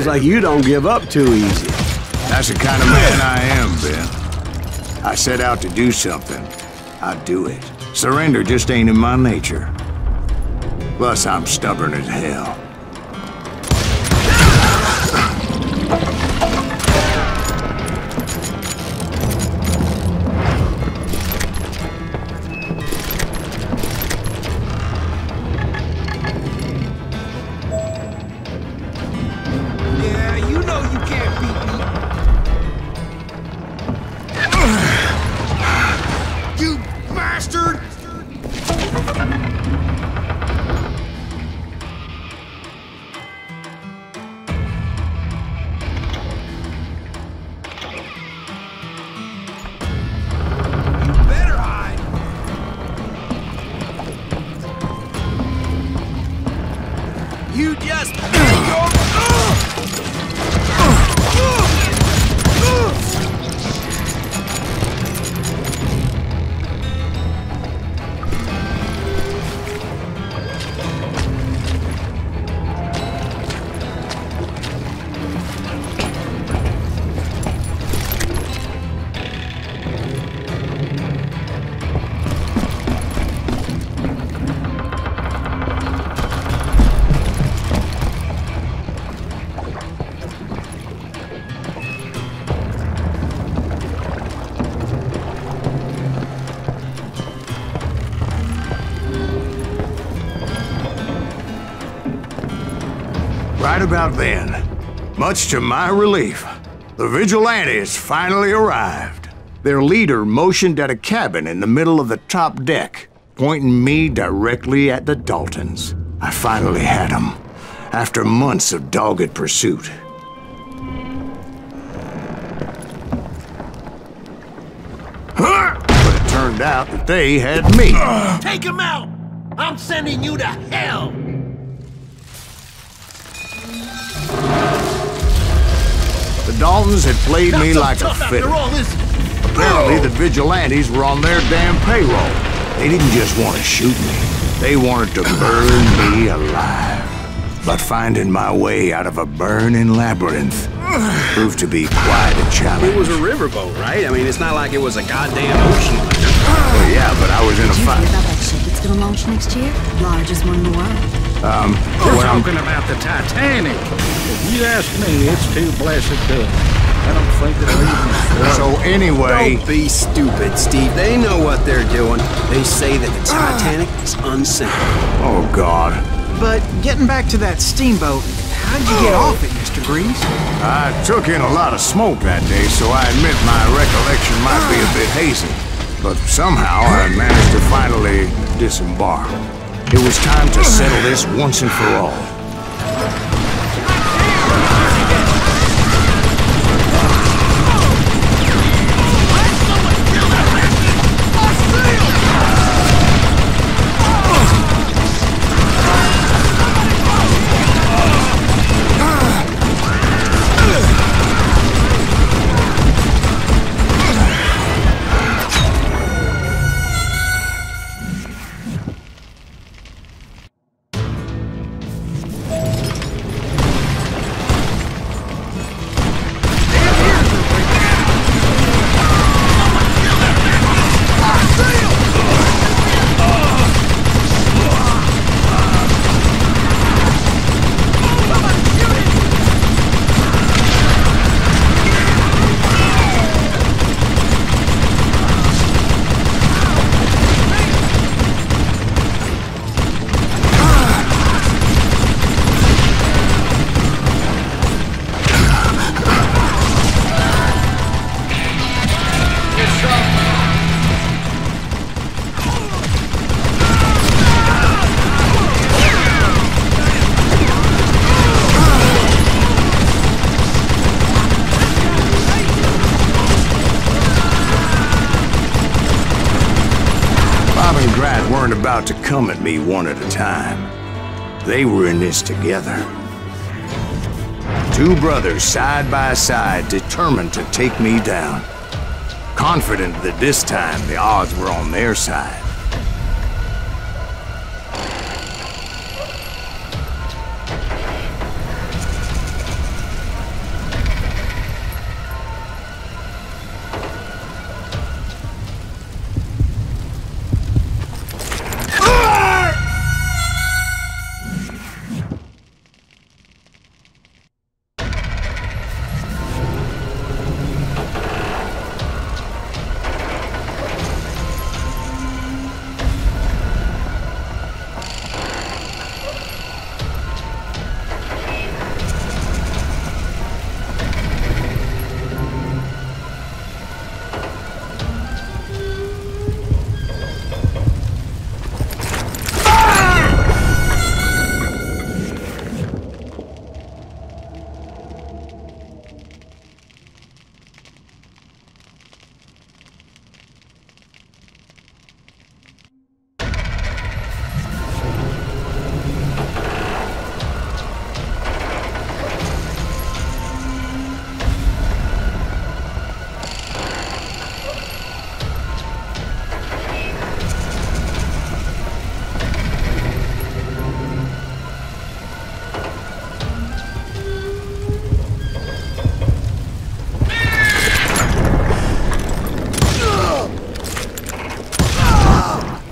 Sounds like you don't give up too easy. That's the kind of man I am, Ben. I set out to do something. I do it. Surrender just ain't in my nature. Plus, I'm stubborn as hell. You just... Right about then, much to my relief, the vigilantes finally arrived. Their leader motioned at a cabin in the middle of the top deck, pointing me directly at the Daltons. I finally had them, after months of dogged pursuit. But it turned out that they had me. Take him out! I'm sending you to hell! The Daltons had played me like a fiddle. Apparently, the vigilantes were on their damn payroll. They didn't just want to shoot me. They wanted to burn me alive. But finding my way out of a burning labyrinth proved to be quite a challenge. It was a riverboat, right? I mean, it's not like it was a goddamn ocean liner. Well, yeah, but I was in a fight. Did you hear about that ship that's gonna launch next year? Largest one in the world. We're talking about the Titanic. If you ask me, it's too blessed good. I don't think it'll even... So anyway... Don't be stupid, Steve. They know what they're doing. They say that the Titanic is unsinkable. Oh, God. But getting back to that steamboat, how'd you get off it, Mr. Grease? I took in a lot of smoke that day, so I admit my recollection might be a bit hazy. But somehow I managed to finally disembark. It was time to settle this once and for all. Weren't about to come at me one at a time. They were in this together. Two brothers side by side, determined to take me down. Confident that this time the odds were on their side.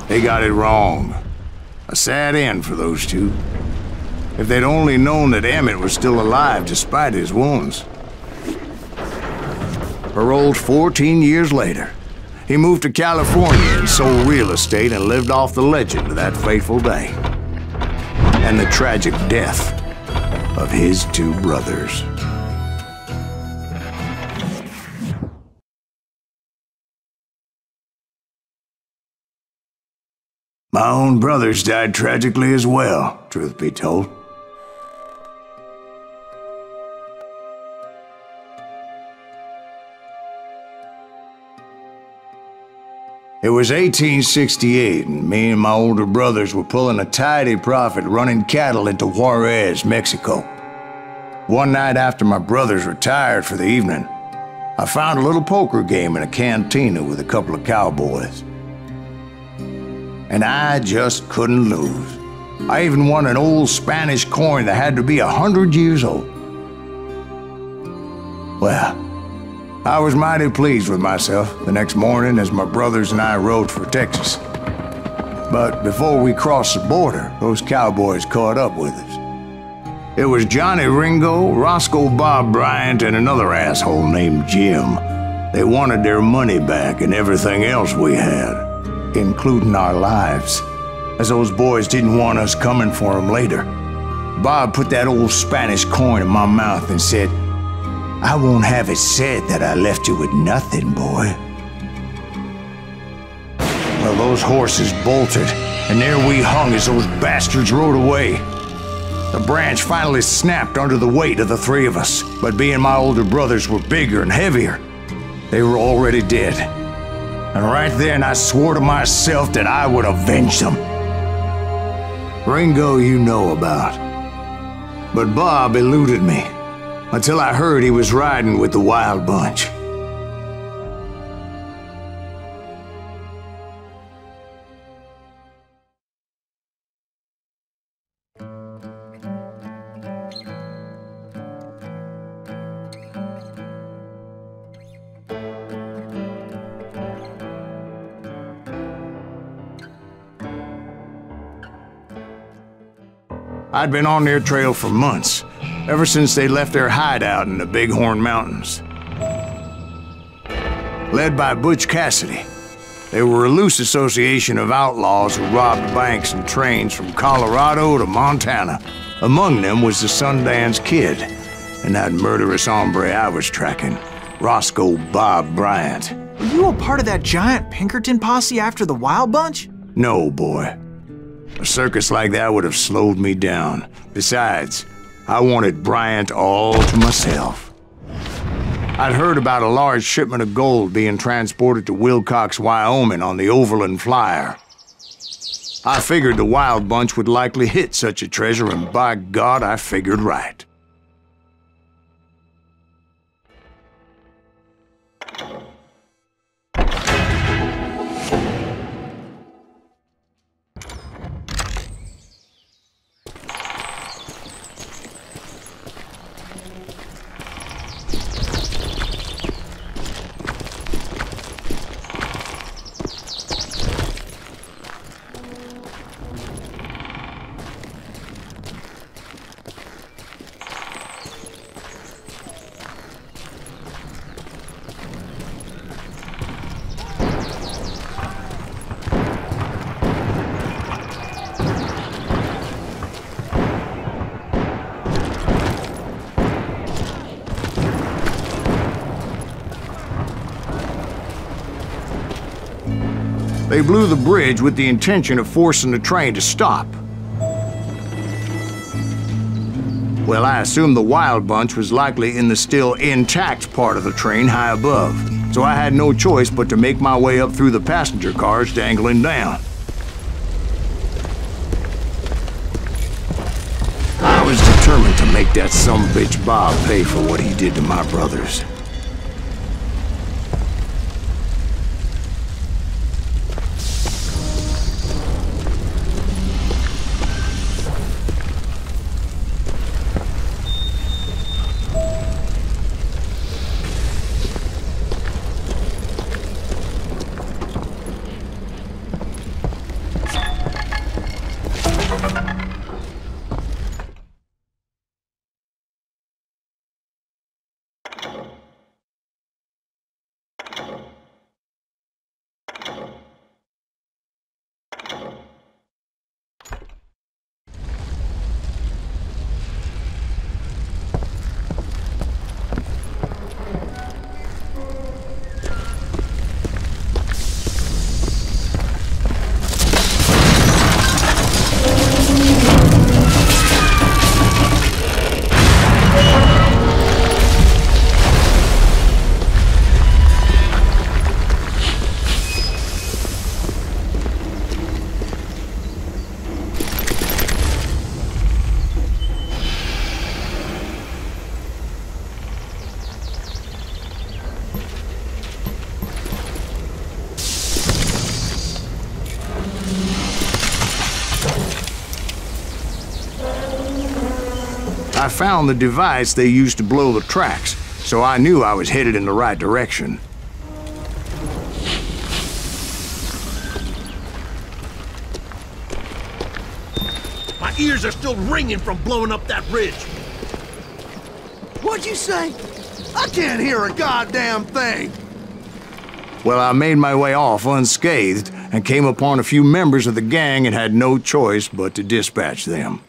They got it wrong. A sad end for those two. If they'd only known that Emmett was still alive despite his wounds. Paroled 14 years later, he moved to California and sold real estate and lived off the legend of that fateful day. And the tragic death of his two brothers. My own brothers died tragically as well, truth be told. It was 1868, and me and my older brothers were pulling a tidy profit running cattle into Juarez, Mexico. One night after my brothers retired for the evening, I found a little poker game in a cantina with a couple of cowboys. And I just couldn't lose. I even won an old Spanish coin that had to be 100 years old. Well, I was mighty pleased with myself the next morning as my brothers and I rode for Texas. But before we crossed the border, those cowboys caught up with us. It was Johnny Ringo, Roscoe Bob Bryant, and another asshole named Jim. They wanted their money back and everything else we had, including our lives, as those boys didn't want us coming for them later. Bob put that old Spanish coin in my mouth and said, "I won't have it said that I left you with nothing, boy." Well, those horses bolted, and there we hung as those bastards rode away. The branch finally snapped under the weight of the three of us, but being my older brothers were bigger and heavier, they were already dead. And right then I swore to myself that I would avenge them. Ringo you know about. But Bob eluded me, until I heard he was riding with the Wild Bunch. I'd been on their trail for months, ever since they left their hideout in the Bighorn Mountains. Led by Butch Cassidy, they were a loose association of outlaws who robbed banks and trains from Colorado to Montana. Among them was the Sundance Kid, and that murderous hombre I was tracking, Roscoe Bob Bryant. Were you a part of that giant Pinkerton posse after the Wild Bunch? No, boy. A circus like that would have slowed me down. Besides, I wanted Bryant all to myself. I'd heard about a large shipment of gold being transported to Wilcox, Wyoming on the Overland Flyer. I figured the Wild Bunch would likely hit such a treasure, and by God, I figured right. They blew the bridge with the intention of forcing the train to stop. Well, I assumed the Wild Bunch was likely in the still intact part of the train high above, so I had no choice but to make my way up through the passenger cars dangling down. I was determined to make that sumbitch Bob pay for what he did to my brothers. I found the device they used to blow the tracks, so I knew I was headed in the right direction. My ears are still ringing from blowing up that ridge. What'd you say? I can't hear a goddamn thing! Well, I made my way off unscathed and came upon a few members of the gang and had no choice but to dispatch them.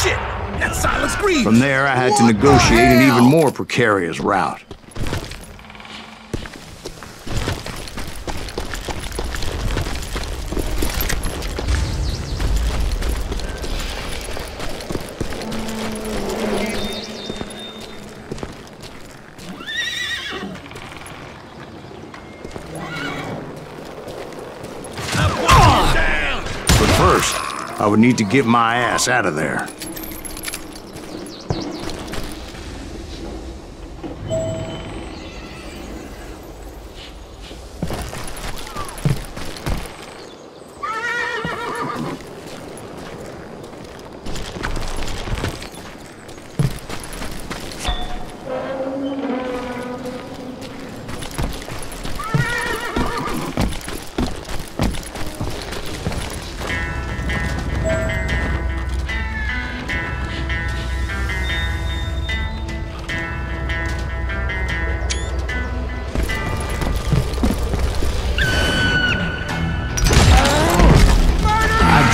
Shit! That's Silas Green! From there, I had to negotiate an even more precarious route. I would need to get my ass out of there.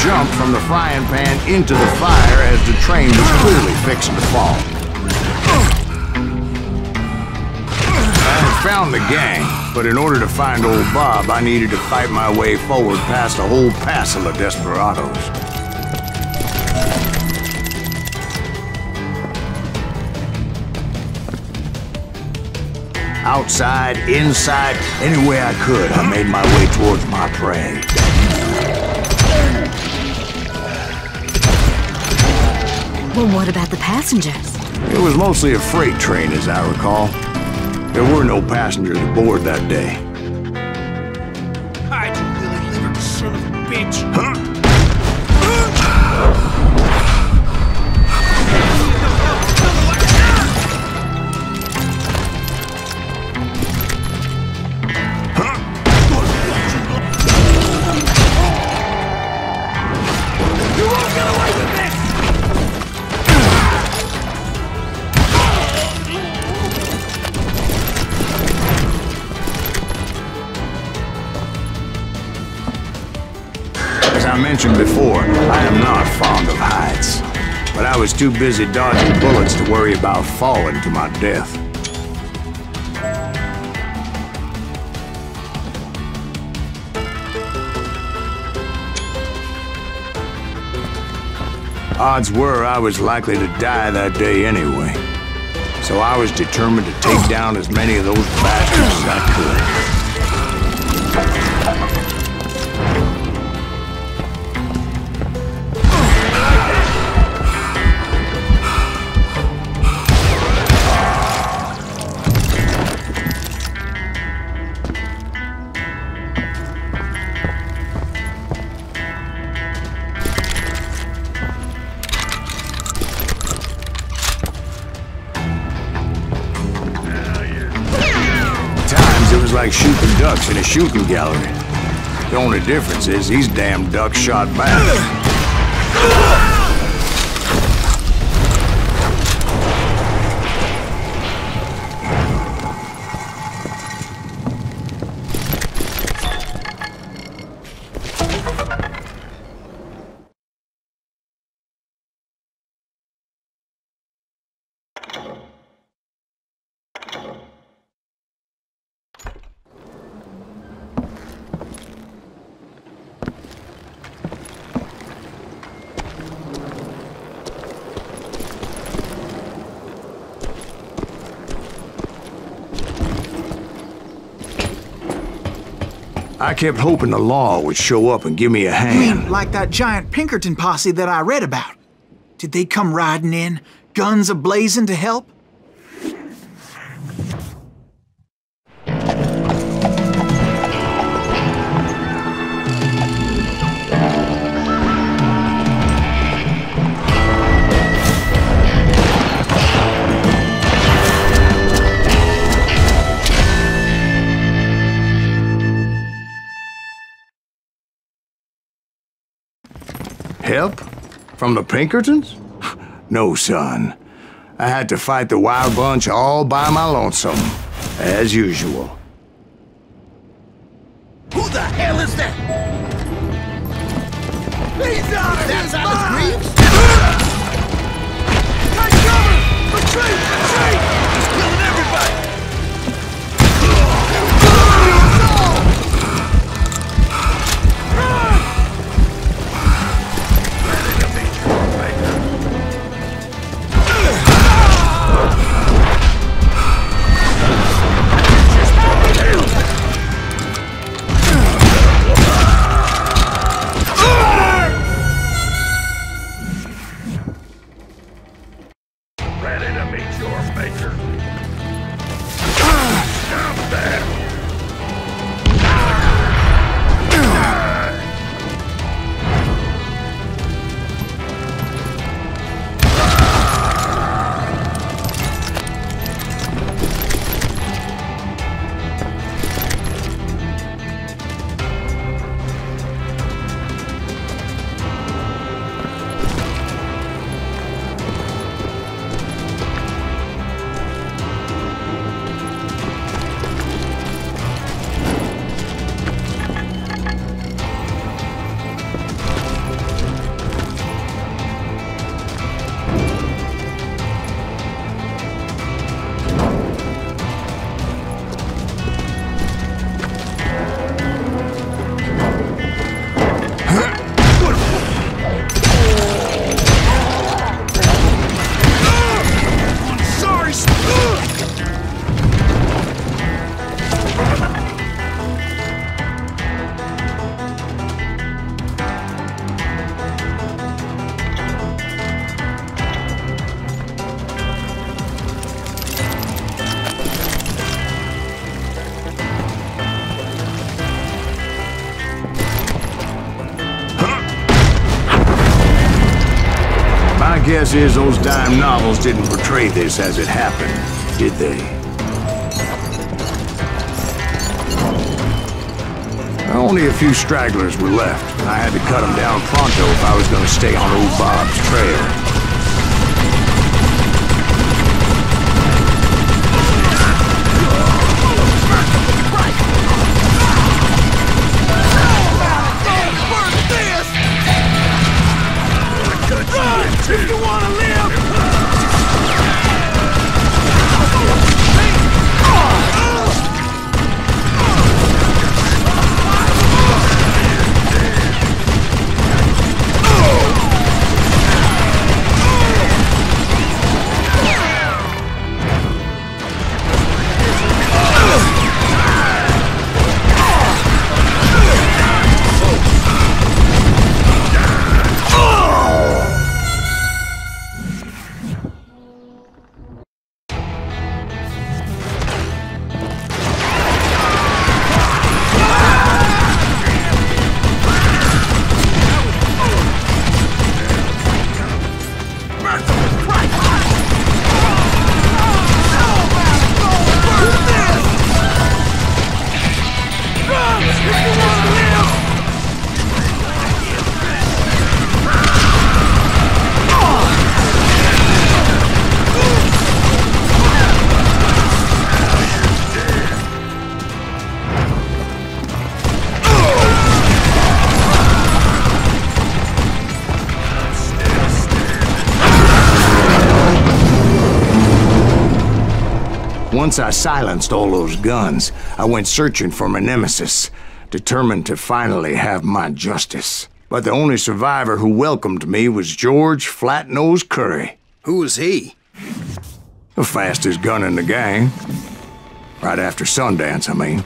Jumped from the frying pan into the fire as the train was clearly fixing to fall. I had found the gang, but in order to find old Bob, I needed to fight my way forward past a whole passel of desperados. Outside, inside, any way I could, I made my way towards my prey. Well, what about the passengers? It was mostly a freight train, as I recall. There were no passengers aboard that day. Hide, you lily-livered son of a bitch! Huh? You won't get away with this! As I mentioned before, I am not fond of heights. But I was too busy dodging bullets to worry about falling to my death. Odds were I was likely to die that day anyway. So I was determined to take down as many of those bastards as I could. Like shooting ducks in a shooting gallery. The only difference is these damn ducks shot back. I kept hoping the law would show up and give me a hand. You mean like that giant Pinkerton posse that I read about? Did they come riding in, guns a-blazing to help? Help? From the Pinkertons? No, son. I had to fight the wild bunch all by my lonesome, as usual. Who the hell is that? He's out of his mind! Take cover! Retreat! Retreat! He's killing everybody! Guess is those dime novels didn't portray this as it happened, did they? Only a few stragglers were left, and I had to cut them down pronto if I was going to stay on old Bob's trail. If you wanna live! Once I silenced all those guns, I went searching for my nemesis, determined to finally have my justice. But the only survivor who welcomed me was George Flat-Nosed Curry. Who was he? The fastest gun in the gang. Right after Sundance, I mean.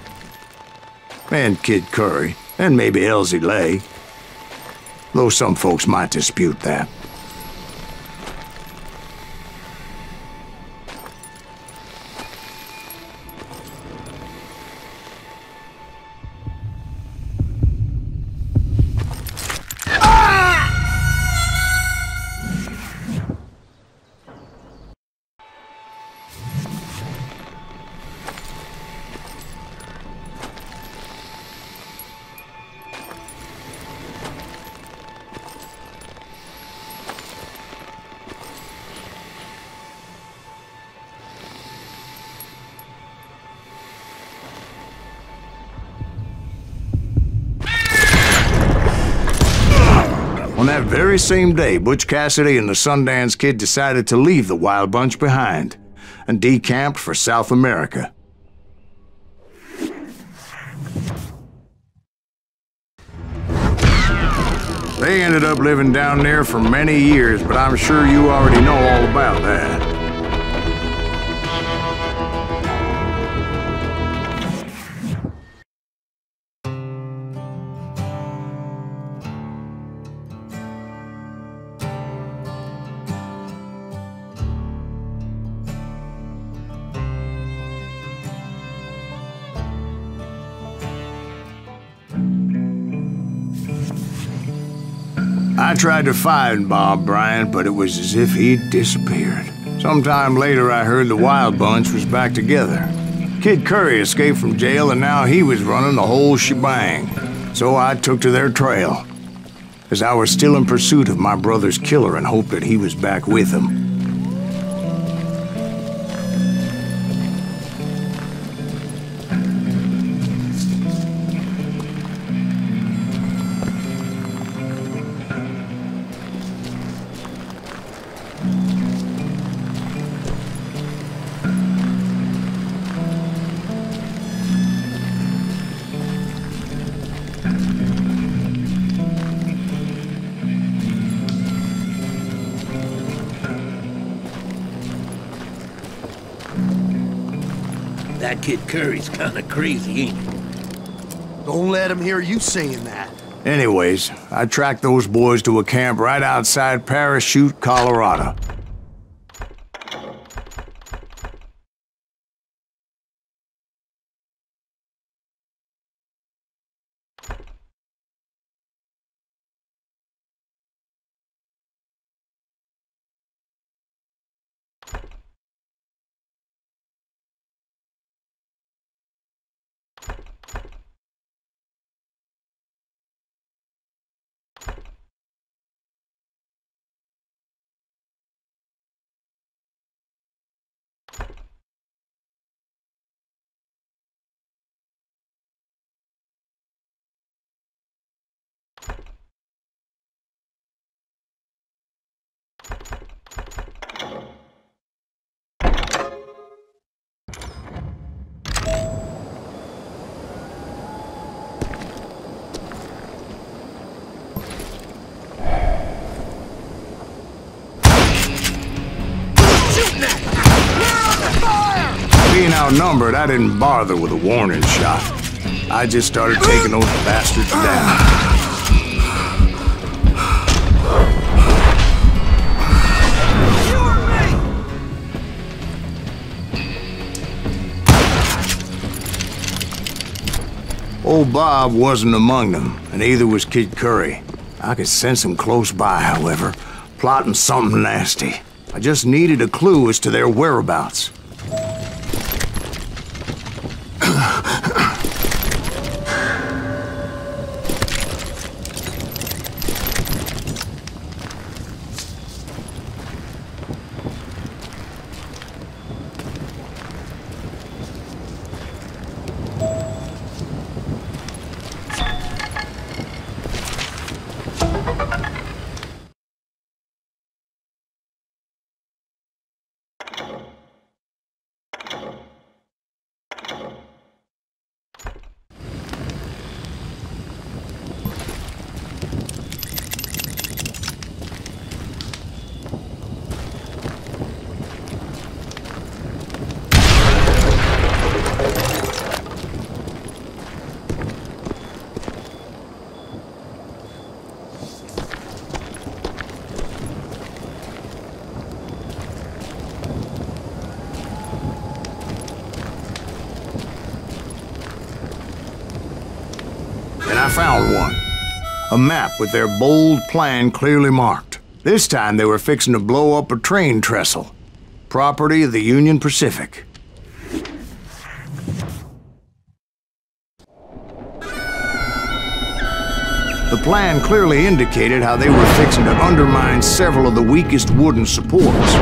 And Kid Curry, and maybe Elsie Lay. Though some folks might dispute that. On that very same day, Butch Cassidy and the Sundance Kid decided to leave the Wild Bunch behind and decamped for South America. They ended up living down there for many years, but I'm sure you already know all about that. I tried to find Bob Bryant, but it was as if he'd disappeared. Sometime later, I heard the Wild Bunch was back together. Kid Curry escaped from jail, and now he was running the whole shebang. So I took to their trail, as I was still in pursuit of my brother's killer and hoped that he was back with him. That Kid Curry's kinda crazy, ain't he? Don't let him hear you saying that. Anyways, I tracked those boys to a camp right outside Parachute, Colorado. Being outnumbered, I didn't bother with a warning shot. I just started taking those bastards down. Old Bob wasn't among them, and neither was Kid Curry. I could sense him close by, however, plotting something nasty. I just needed a clue as to their whereabouts. I found one. A map with their bold plan clearly marked. This time they were fixing to blow up a train trestle. Property of the Union Pacific. The plan clearly indicated how they were fixing to undermine several of the weakest wooden supports.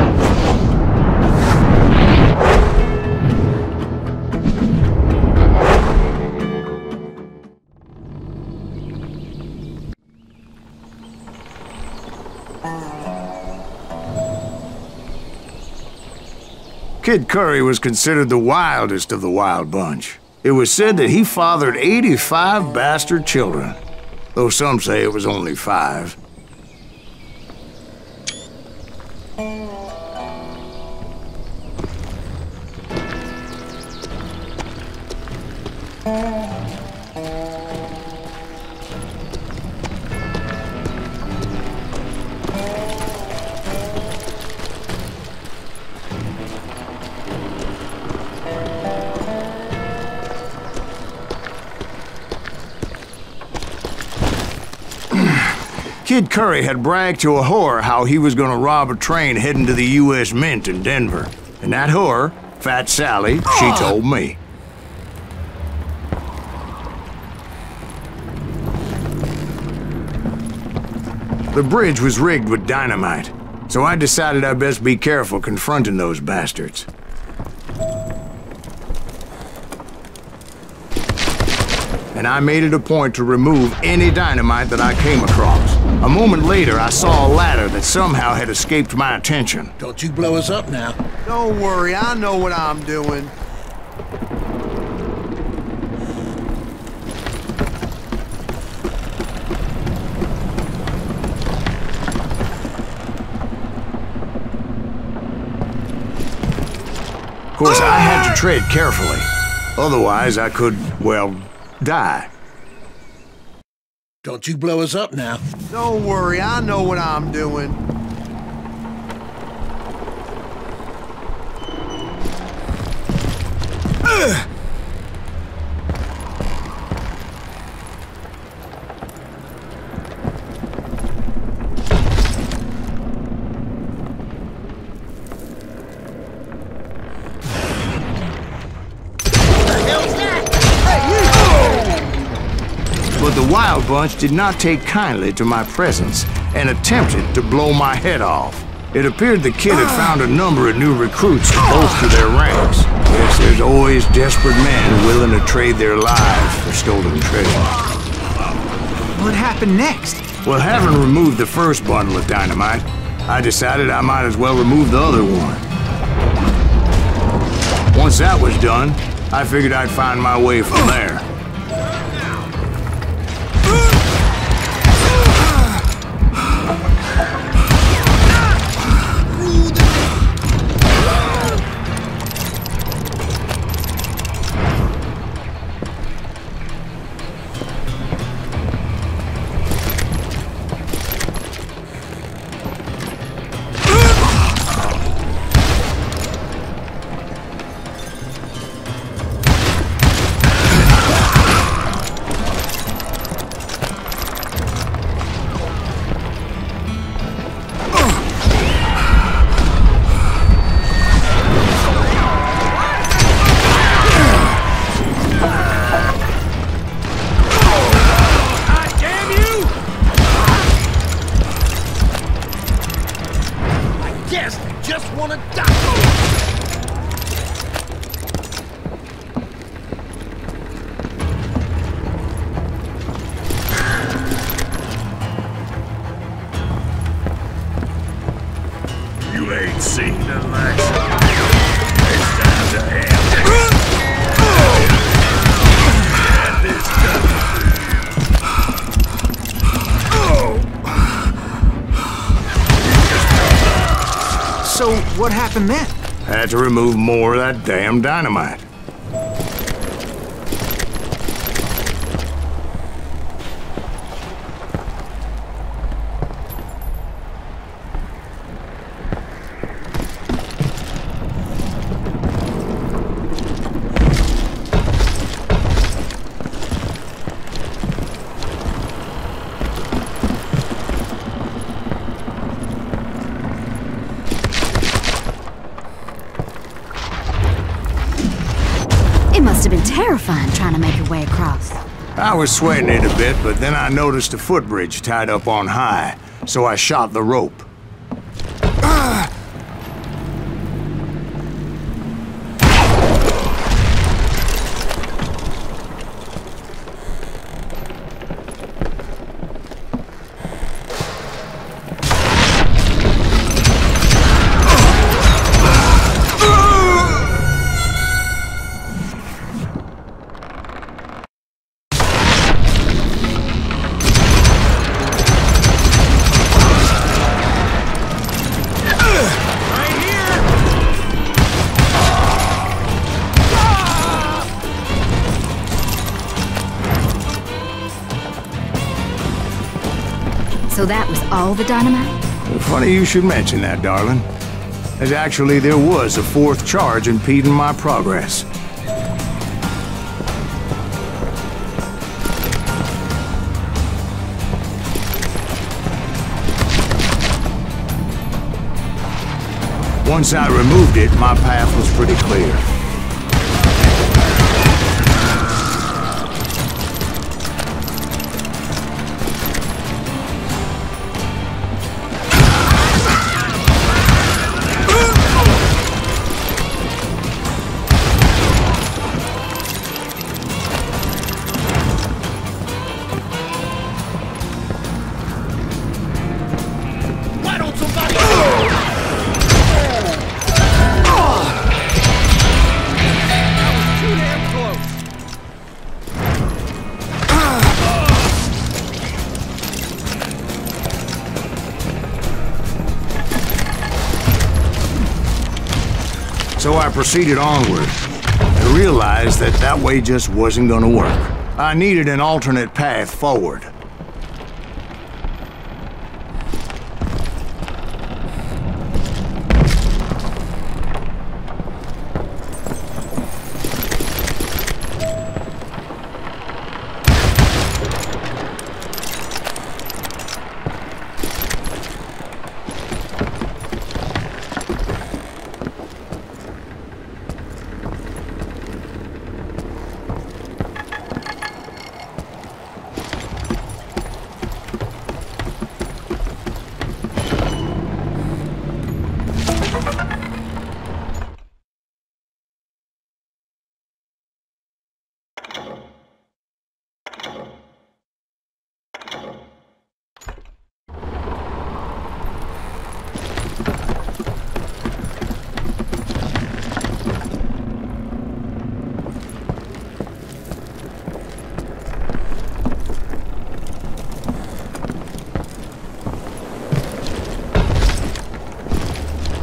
Kid Curry was considered the wildest of the wild bunch. It was said that he fathered 85 bastard children, though some say it was only 5. Kid Curry had bragged to a whore how he was gonna rob a train heading to the U.S. Mint in Denver. And that whore, Fat Sally, she told me. The bridge was rigged with dynamite, so I decided I'd best be careful confronting those bastards. And I made it a point to remove any dynamite that I came across. A moment later, I saw a ladder that somehow had escaped my attention. Don't you blow us up now. Don't worry, I know what I'm doing. Of course, I had to tread carefully. Otherwise, I could, well, die. Don't you blow us up now. Don't worry, I know what I'm doing. But the Wild Bunch did not take kindly to my presence and attempted to blow my head off. It appeared the kid had found a number of new recruits to bolster their ranks. Yes, there's always desperate men willing to trade their lives for stolen treasure. What happened next? Well, having removed the first bundle of dynamite, I decided I might as well remove the other one. Once that was done, I figured I'd find my way from there. Just wanna die! You ain't seen the likes of me. It's time to end it. And this time. So, what happened then? Had to remove more of that damn dynamite. It must have been terrifying trying to make your way across. I was sweating it a bit, but then I noticed a footbridge tied up on high, so I shot the rope. So that was all the dynamite? Funny you should mention that, darling. As actually, there was a fourth charge impeding my progress. Once I removed it, my path was pretty clear. Why don't somebody... Too damn close. So I proceeded onward. I realized that that way just wasn't gonna work. I needed an alternate path forward.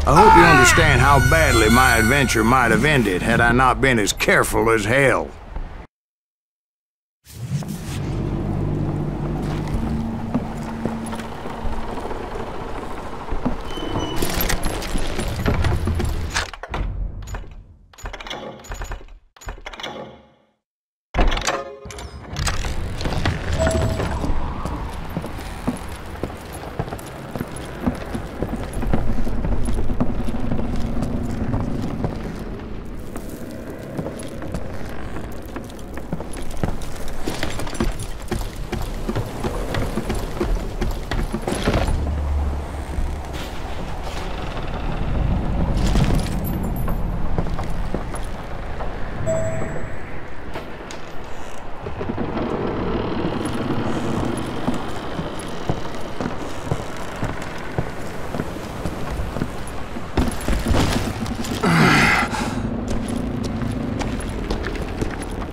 I hope you understand how badly my adventure might have ended had I not been as careful as hell.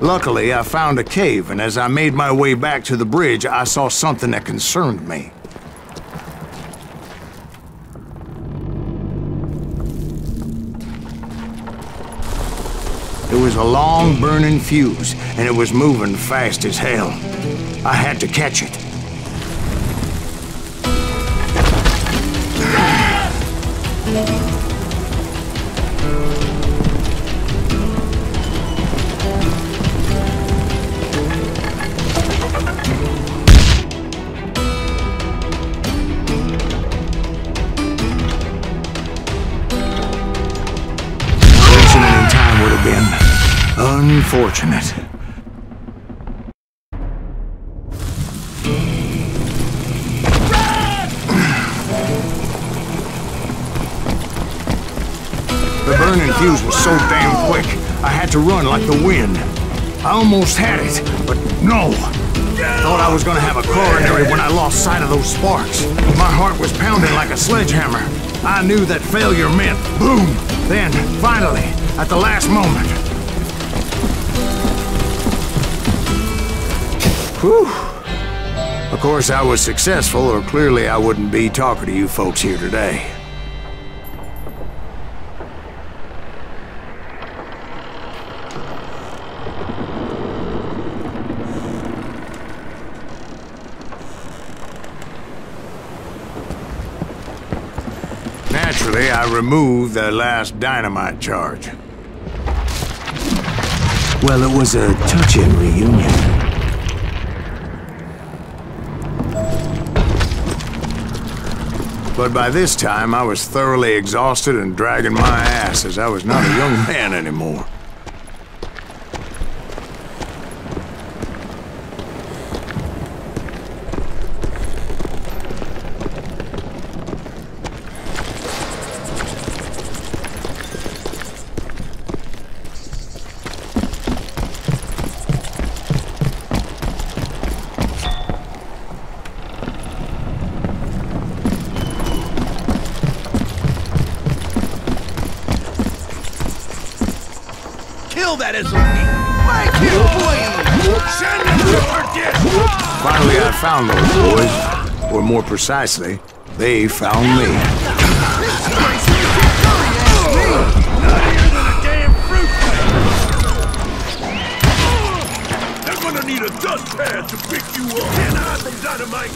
Luckily, I found a cave, and as I made my way back to the bridge, I saw something that concerned me. It was a long, burning fuse, and it was moving fast as hell. I had to catch it. Unfortunate. The burning fuse was so damn quick, I had to run like the wind. I almost had it, but no. Thought I was gonna have a coronary when I lost sight of those sparks. My heart was pounding like a sledgehammer. I knew that failure meant boom. Then, finally, at the last moment, whew. Of course, I was successful, or clearly I wouldn't be talking to you folks here today. Naturally, I removed the last dynamite charge. Well, it was a touching reunion. But by this time, I was thoroughly exhausted and dragging my ass as I was not a young man anymore. Kill that SOB! Make him bleed! Send him to perdition! Finally, I found those boys. Or more precisely, they found me. Nuttier than a damn fruitcake! They're gonna need a dust pad to pick you up! Can't hide from dynamite!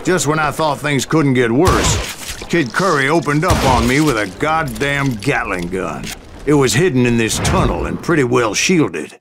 Just when I thought things couldn't get worse, Kid Curry opened up on me with a goddamn Gatling gun. It was hidden in this tunnel and pretty well shielded.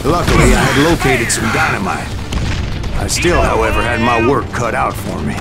Luckily, I had located some dynamite. I still, however, had my work cut out for me.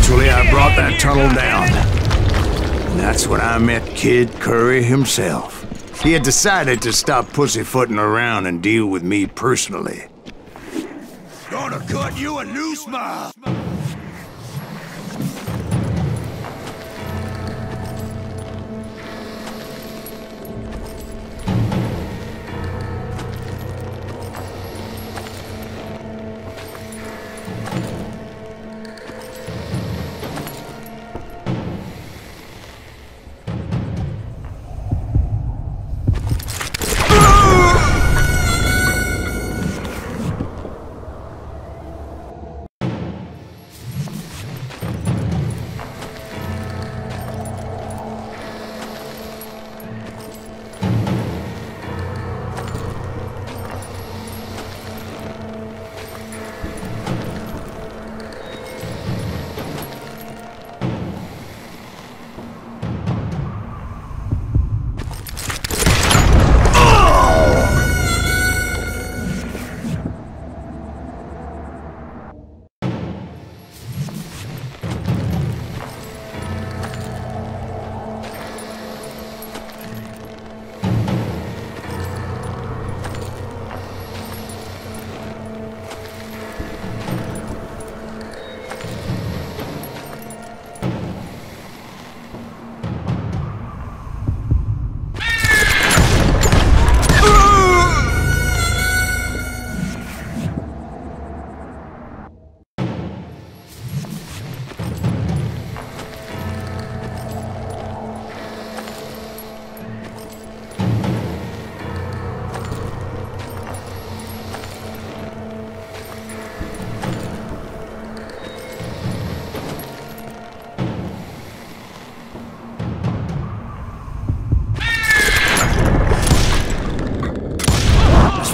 Eventually, I brought that tunnel down. And that's when I met Kid Curry himself. He had decided to stop pussyfooting around and deal with me personally. Gonna cut you a new smile.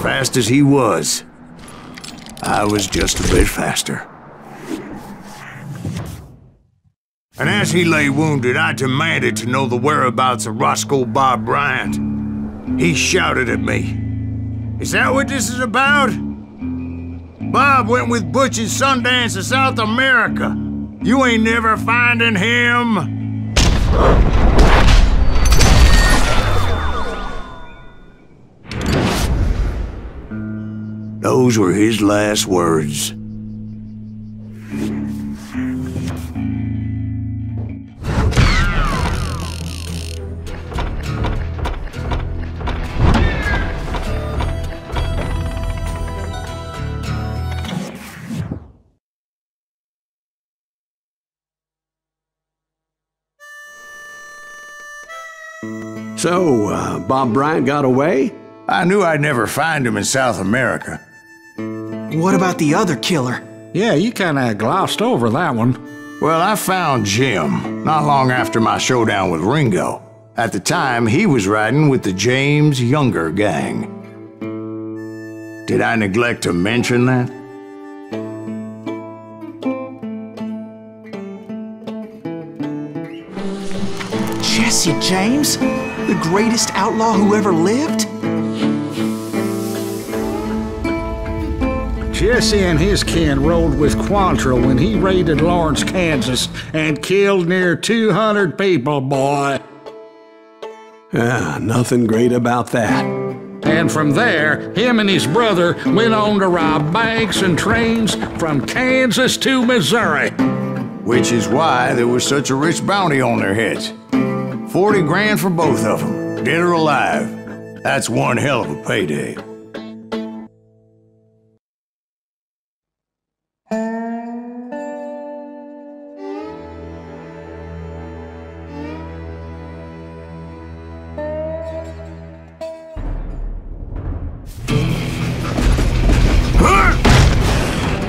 Fast as he was, I was just a bit faster. And as he lay wounded, I demanded to know the whereabouts of Roscoe Bob Bryant. He shouted at me, "Is that what this is about? Bob went with Butch and Sundance to South America. You ain't never finding him." Those were his last words. So, Bob Bryant got away? I knew I'd never find him in South America. What about the other killer? Yeah, you kinda glossed over that one. Well, I found Jim not long after my showdown with Ringo. At the time, he was riding with the James Younger gang. Did I neglect to mention that? Jesse James? The greatest outlaw who ever lived? Jesse and his kin rode with Quantrill when he raided Lawrence, Kansas, and killed near 200 people, boy. Nothing great about that. And from there, him and his brother went on to rob banks and trains from Kansas to Missouri. Which is why there was such a rich bounty on their heads. 40 grand for both of them, dead or alive. That's one hell of a payday.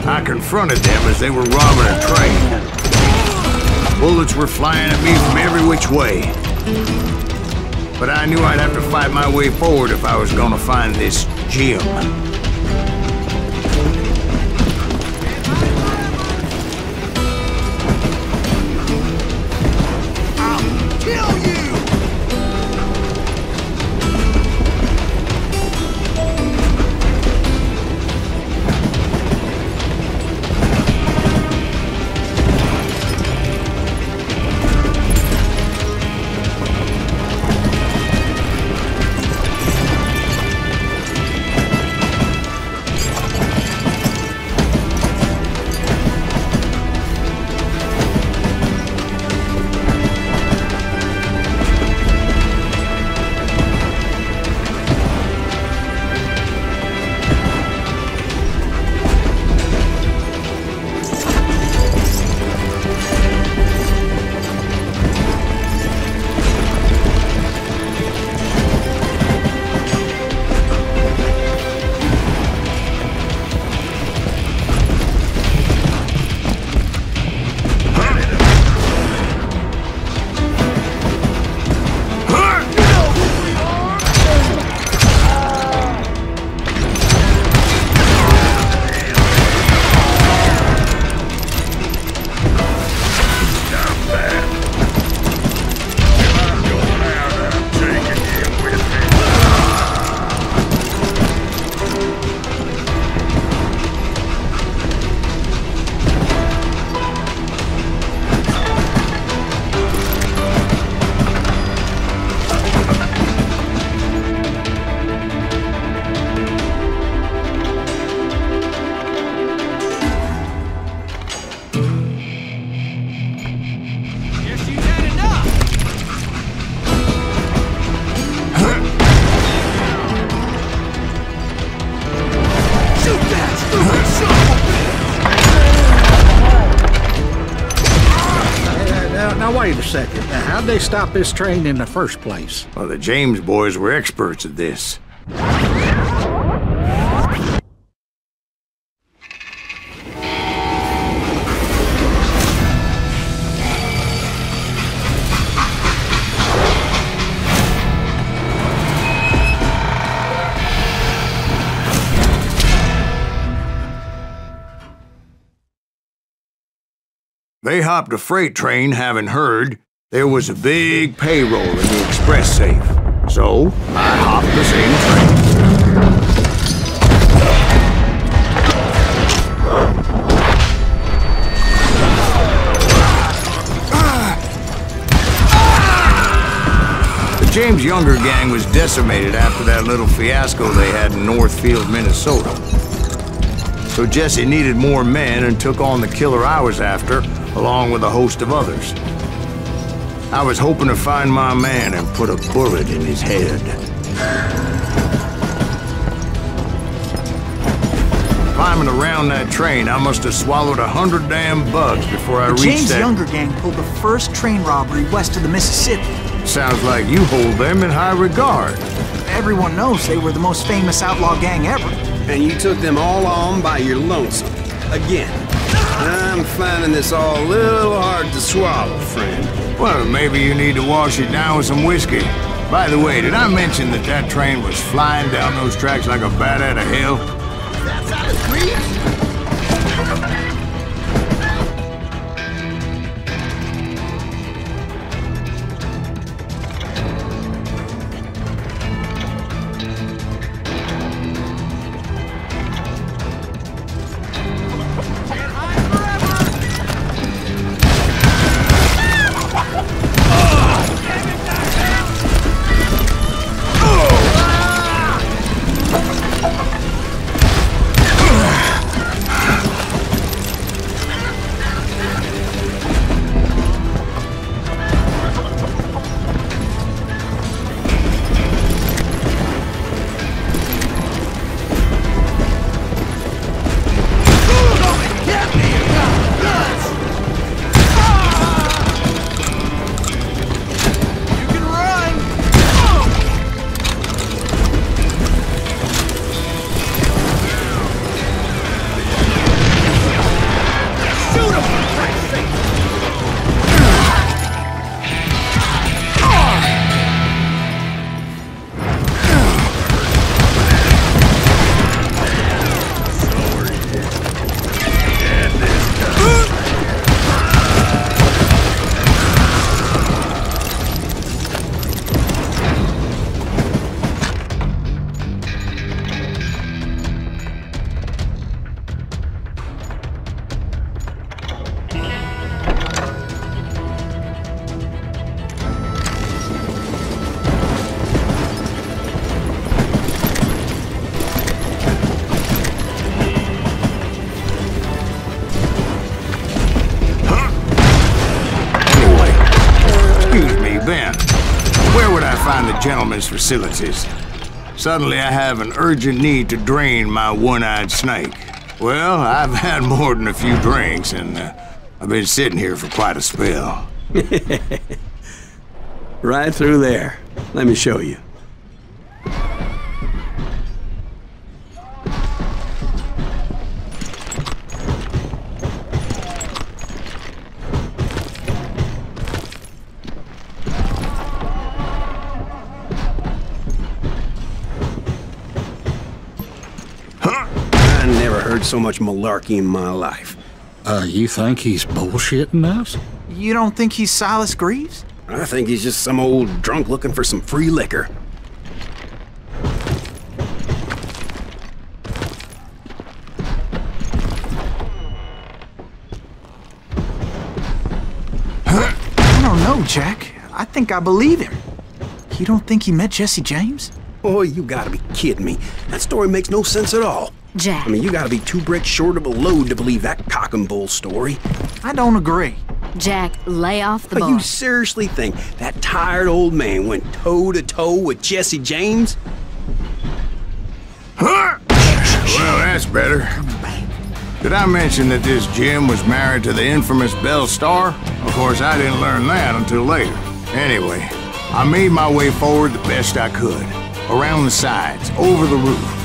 I confronted them as they were robbing a train. Bullets were flying at me from every which way. But I knew I'd have to fight my way forward if I was gonna find this Jim. I'll kill you! Now, wait a second. Now, how'd they stop this train in the first place? Well, the James boys were experts at this. They hopped a freight train having heard there was a big payroll in the express safe. So, I hopped the same train. The James Younger gang was decimated after that little fiasco they had in Northfield, Minnesota. So Jesse needed more men and took on the killer I was after, along with a host of others. I was hoping to find my man and put a bullet in his head. Climbing around that train, I must have swallowed 100 damn bugs before I reached James that... Younger gang pulled the first train robbery west of the Mississippi. Sounds like you hold them in high regard. Everyone knows they were the most famous outlaw gang ever. And you took them all on by your lonesome. Again. I'm finding this all a little hard to swallow, friend. Well, maybe you need to wash it down with some whiskey. By the way, did I mention that that train was flying down those tracks like a bat out of hell? That's how it screams. Gentlemen's facilities. Suddenly I have an urgent need to drain my one-eyed snake. Well, I've had more than a few drinks, and I've been sitting here for quite a spell. Right through there. Let me show you. So much malarkey in my life. You think he's bullshitting us? You don't think he's Silas Greaves? I think he's just some old drunk looking for some free liquor. I don't know, Jack. I think I believe him. You don't think he met Jesse James? Oh, you gotta be kidding me. That story makes no sense at all. Jack. I mean, you gotta be 2 bricks short of a load to believe that cock and bull story. I don't agree. Jack, lay off the But bar. you seriously think that tired old man went toe-to-toe with Jesse James? Huh? Well, that's better. Did I mention that this Jim was married to the infamous Belle Starr? Of course, I didn't learn that until later. Anyway, I made my way forward the best I could. Around the sides, over the roof.